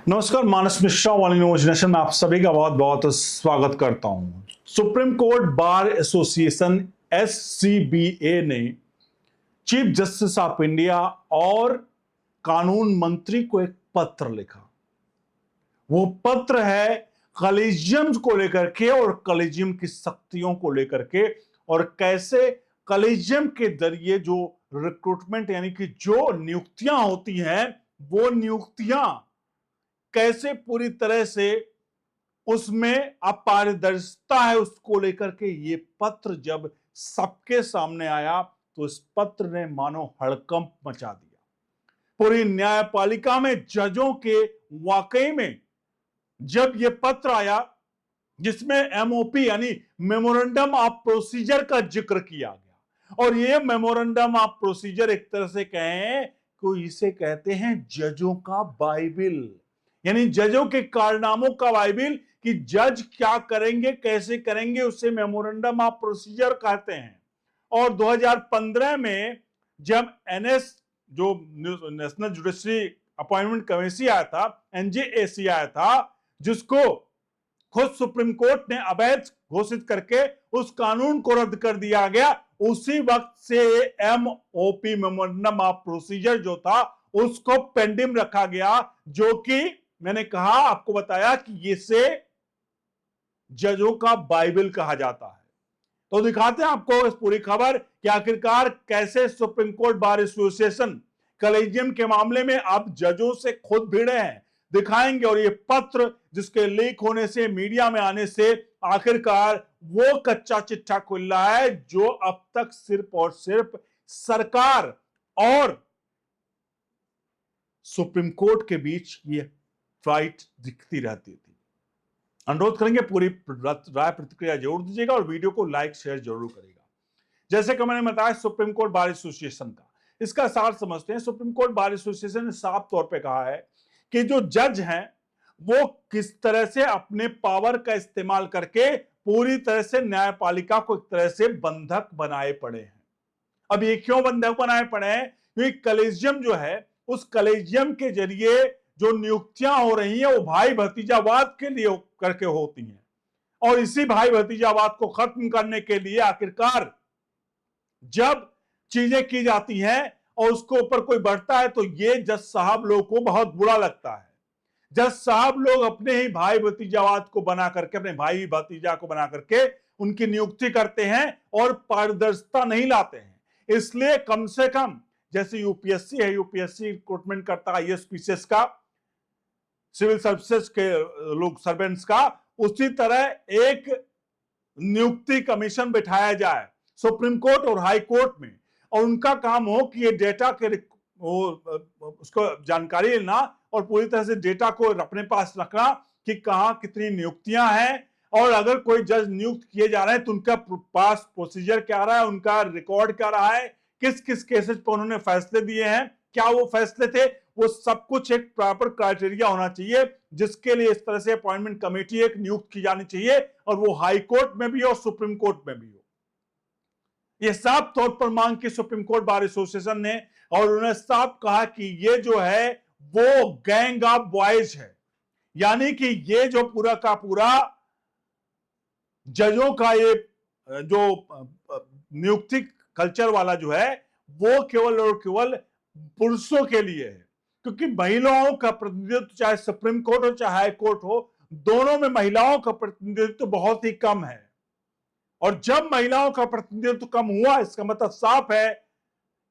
नमस्कार, मानस मिश्रा वाली news nation में आप सभी का बहुत बहुत स्वागत करता हूं। Supreme court bar association SCBA ने चीफ जस्टिस ऑफ इंडिया और कानून मंत्री को एक पत्र लिखा। वो पत्र है कॉलेजियम को लेकर के और कॉलेजियम की शक्तियों को लेकर के, और कैसे कॉलेजियम के जरिए जो रिक्रूटमेंट यानी कि जो नियुक्तियां होती हैं, वो नियुक्तियां कैसे पूरी तरह से उसमें अपारदर्शिता है, उसको लेकर के ये पत्र जब सबके सामने आया तो इस पत्र ने मानो हड़कंप मचा दिया। पूरी न्यायपालिका में जजों के वाकई में जब ये पत्र आया जिसमें MOP यानी मेमोरेंडम ऑफ प्रोसीजर का जिक्र किया गया, और ये मेमोरेंडम ऑफ प्रोसीजर एक तरह से कहें तो इसे कहते हैं जजों का बाइबिल, यानी जजों के कारनामों का बाइबिल कि जज क्या करेंगे कैसे करेंगे उसे मेमोरेंडम ऑफ प्रोसीजर कहते हैं। और 2015 में जब NS जो नेशनल जुडिशरी अपॉइंटमेंट कमेटी आया था, NJAC आया था, जिसको खुद सुप्रीम कोर्ट ने अवैध घोषित करके उस कानून को रद्द कर दिया गया, उसी वक्त से MOP मेमोरेंडम ऑफ प्रोसीजर जो था उसको पेंडिंग रखा गया, जो कि मैंने कहा आपको बताया कि इसे जजों का बाइबल कहा जाता है। तो दिखाते हैं आपको इस पूरी खबर कि आखिरकार कैसे supreme court bar association collegium के मामले में अब जजों से खुद भिड़े हैं, दिखाएंगे। और ये पत्र जिसके लीक होने से, मीडिया में आने से आखिरकार वो कच्चा चिट्ठा खुल रहा है जो अब तक सिर्फ और सिर्फ सरकार और सुप्रीम कोर्ट के बीच ये फाइट दिखती रहती थी। अनुरोध करेंगे पूरी राय प्रतिक्रिया जरूर दीजिएगा और वीडियो को लाइक शेयर जरूर करेगा। जैसे कि मैंने बताया सुप्रीम कोर्ट बार एसोसिएशन का, इसका सार समझते हैं। सुप्रीम कोर्ट बार एसोसिएशन ने साफ तौर पे कहा है कि जो जज हैं वो किस तरह से अपने पावर का इस्तेमाल करके पूरी तरह से न्यायपालिका को एक तरह से बंधक बनाए पड़े हैं। अब ये क्यों बंधक बनाए पड़े हैं? क्योंकि कॉलेजियम जो है, उस कॉलेजियम के जरिए जो नियुक्तियां हो रही हैं वो भाई भतीजावाद के लिए करके होती हैं, और इसी भाई भतीजावाद को खत्म करने के लिए आखिरकार जब चीजें की जाती हैं और उसको ऊपर कोई बढ़ता है तो ये जज साहब लोग को बहुत बुरा लगता है। जज साहब लोग अपने ही भाई भतीजावाद को बना करके, अपने भाई भतीजा को बना करके उनकी नियुक्ति करते हैं और पारदर्शिता नहीं लाते हैं। इसलिए कम से कम जैसे UPSC है, UPSC रिक्रूटमेंट करता है IAS का, सिविल सर्विसेज के लोग सर्वेंट्स का, उसी तरह एक नियुक्ति कमीशन बिठाया जाए सुप्रीम कोर्ट और हाई कोर्ट में, और उनका काम हो कि ये डेटा के उसको जानकारी लेना और पूरी तरह से डेटा को अपने पास रखना कि कहां कितनी नियुक्तियां हैं, और अगर कोई जज नियुक्त किए जा रहे हैं तो उनका पास प्रोसीजर क्या रहा है, उनका रिकॉर्ड क्या रहा है, किस किस केसेस पर उन्होंने फैसले दिए हैं, क्या वो फैसले थे, वो सब कुछ एक प्रॉपर क्राइटेरिया होना चाहिए, जिसके लिए इस तरह से अपॉइंटमेंट कमेटी एक नियुक्त की जानी चाहिए, और वो हाई कोर्ट में भी और सुप्रीम कोर्ट में भी हो। ये साफ तौर पर मांग की सुप्रीम कोर्ट बार एसोसिएशन ने, और उन्होंने साफ कहा कि ये जो है वो गैंग ऑफ बॉयज है, यानी कि ये जो पूरा का पूरा जजों का ये जो नियुक्ति कल्चर वाला जो है वो केवल और केवल पुरुषों के लिए है, क्योंकि महिलाओं का प्रतिनिधित्व चाहे सुप्रीम कोर्ट हो चाहे हाई कोर्ट हो, दोनों में महिलाओं का प्रतिनिधित्व बहुत ही कम है। और जब महिलाओं का प्रतिनिधित्व कम हुआ, इसका मतलब साफ है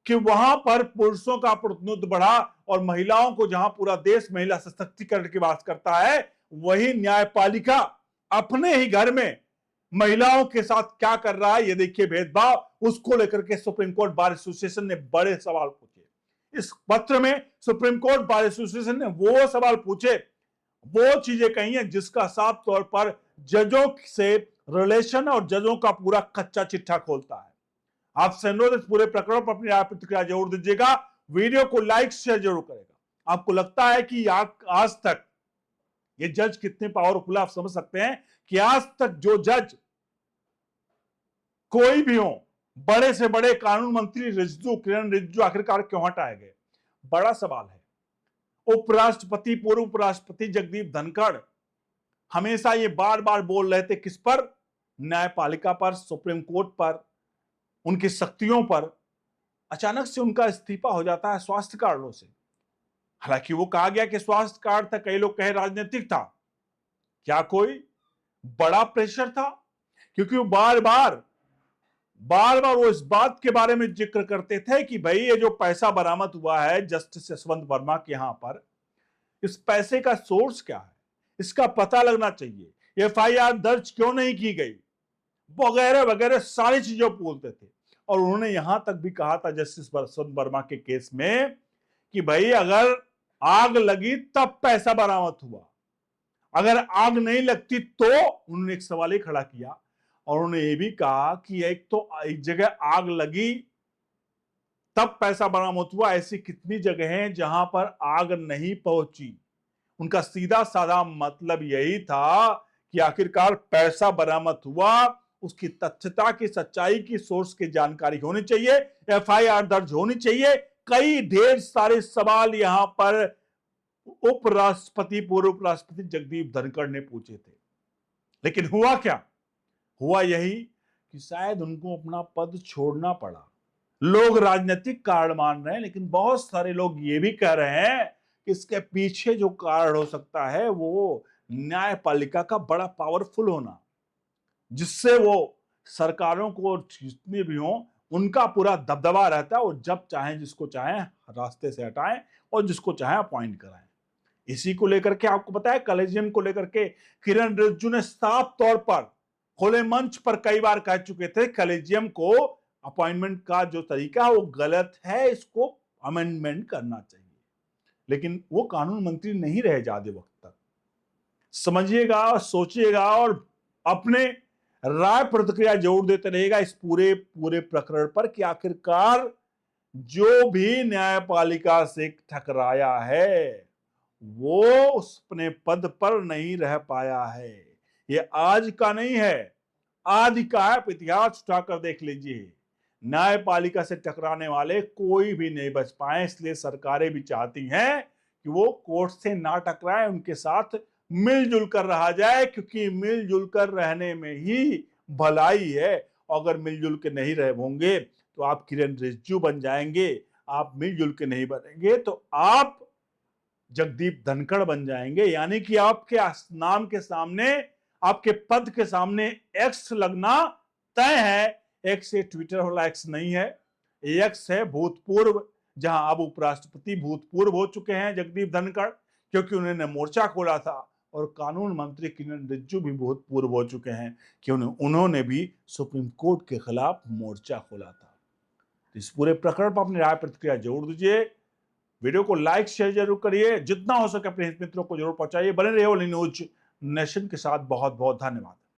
कि वहां पर पुरुषों का प्रतिनिधित्व बढ़ा, और महिलाओं को जहां पूरा देश महिला सशक्तिकरण की बात करता है, वही न्यायपालिका अपने ही घर में महिलाओं के साथ क्या कर रहा है, ये देखिए भेदभाव, उसको लेकर के सुप्रीम कोर्ट बार एसोसिएशन ने बड़े सवाल पूछे। इस पत्र में सुप्रीम कोर्ट बार एसोसिएशन ने वो सवाल पूछे, वो चीजें कही हैं जिसका साफ तौर पर जजों से रिलेशन और जजों का पूरा कच्चा चिट्ठा खोलता है। आपसे अनुरोध, इस पूरे प्रकरण पर अपनी राय प्रतिक्रिया जरूर दीजिएगा, वीडियो को लाइक शेयर जरूर करेगा। आपको लगता है कि आज तक ये जज कितने पावरफुल, आप समझ सकते हैं कि आज तक जो जज कोई भी हो, बड़े से बड़े कानून मंत्री किरण रिजिजू आखिरकार क्यों हटाए गए? बड़ा सवाल है। उपराष्ट्रपति, पूर्व उपराष्ट्रपति जगदीप धनखड़ हमेशा ये बार बार बोल रहे थे, किस पर? न्यायपालिका पर, सुप्रीम कोर्ट पर, उनकी शक्तियों पर। अचानक से उनका इस्तीफा हो जाता है स्वास्थ्य कारणों से। हालांकि वो कहा गया कि स्वास्थ्य कार्ड था, कई लोग कहे राजनीतिक था। क्या कोई बड़ा प्रेशर था? क्योंकि वो बार बार वो इस बात के बारे में जिक्र करते थे कि भाई ये जो पैसा बरामद हुआ है जस्टिस यशवंत वर्मा के यहां पर, इस पैसे का सोर्स क्या है, इसका पता लगना चाहिए, एफआईआर दर्ज क्यों नहीं की गई, वगैरह वगैरह सारी चीजों बोलते थे। और उन्होंने यहां तक भी कहा था जस्टिस यशवंत वर्मा के केस में कि भाई अगर आग लगी तब पैसा बरामद हुआ, अगर आग नहीं लगती तो। उन्होंने एक सवाल ही खड़ा किया और उन्होंने ये भी कहा कि एक जगह आग लगी तब पैसा बरामद हुआ, ऐसी कितनी जगह हैं जहां पर आग नहीं पहुंची। उनका सीधा साधा मतलब यही था कि आखिरकार पैसा बरामद हुआ, उसकी तथ्यता की, सच्चाई की, सोर्स की जानकारी होनी चाहिए, एफआईआर दर्ज होनी चाहिए। कई ढेर सारे सवाल यहां पर उपराष्ट्रपति, पूर्व उपराष्ट्रपति जगदीप धनखड़ ने पूछे थे। लेकिन हुआ क्या? हुआ यही कि शायद उनको अपना पद छोड़ना पड़ा। लोग राजनीतिक कारण मान रहे हैं, लेकिन बहुत सारे लोग ये भी कह रहे हैं कि इसके पीछे जो कारण हो सकता है वो न्यायपालिका का बड़ा पावरफुल होना, जिससे वो सरकारों को जितने भी हों उनका पूरा दबदबा रहता है। वो जब चाहें जिसको चाहें रास्ते से हटाएं और जिसको चाहें अपॉइंट कराएं। इसी को लेकर के आपको पता है, कॉलेजियम को लेकर के किरण रिजिजू ने साफ तौर पर खुले मंच पर कई बार कह चुके थे कॉलेजियम को अपॉइंटमेंट का जो तरीका है वो गलत है, इसको अमेंडमेंट करना चाहिए। लेकिन वो कानून मंत्री नहीं रहे ज्यादा वक्त तक। समझिएगा, सोचिएगा और अपने राय प्रतिक्रिया जरूर देते रहेगा इस पूरे प्रकरण पर कि आखिरकार जो भी न्यायपालिका से ठकराया है वो अपने पद पर नहीं रह पाया है। ये आज का नहीं है, आदि का है। इतिहास उठाकर देख लीजिए, न्यायपालिका से टकराने वाले कोई भी नहीं बच पाए। इसलिए सरकारें भी चाहती हैं कि वो कोर्ट से ना टकराए, उनके साथ मिलजुल कर रहा जाए, क्योंकि मिलजुल कर रहने में ही भलाई है। अगर मिलजुल के नहीं रहे होंगे तो आप किरण रिजिजू बन जाएंगे, आप मिलजुल के नहीं बनेंगे तो आप जगदीप धनखड़ बन जाएंगे। यानी कि आपके नाम के सामने, आपके पद के सामने एक्स लगना तय है। एक्स ये ट्विटर वाला एक्स नहीं है, एक्स है भूतपूर्व, जहां अब उपराष्ट्रपति भूतपूर्व हो चुके हैं जगदीप धनखड़, क्योंकि उन्होंने मोर्चा खोला था। और कानून मंत्री किरण रिजिजू भी भूतपूर्व हो चुके हैं कि उन्होंने भी सुप्रीम कोर्ट के खिलाफ मोर्चा खोला था। इस पूरे प्रकरण पर अपनी राय प्रतिक्रिया जरूर दीजिए। वीडियो को लाइक शेयर जरूर करिए, जितना हो सके अपने हित मित्रों को जरूर पहुंचाइए। बने रहिए ओनली न्यूज नेशन के साथ। बहुत बहुत धन्यवाद।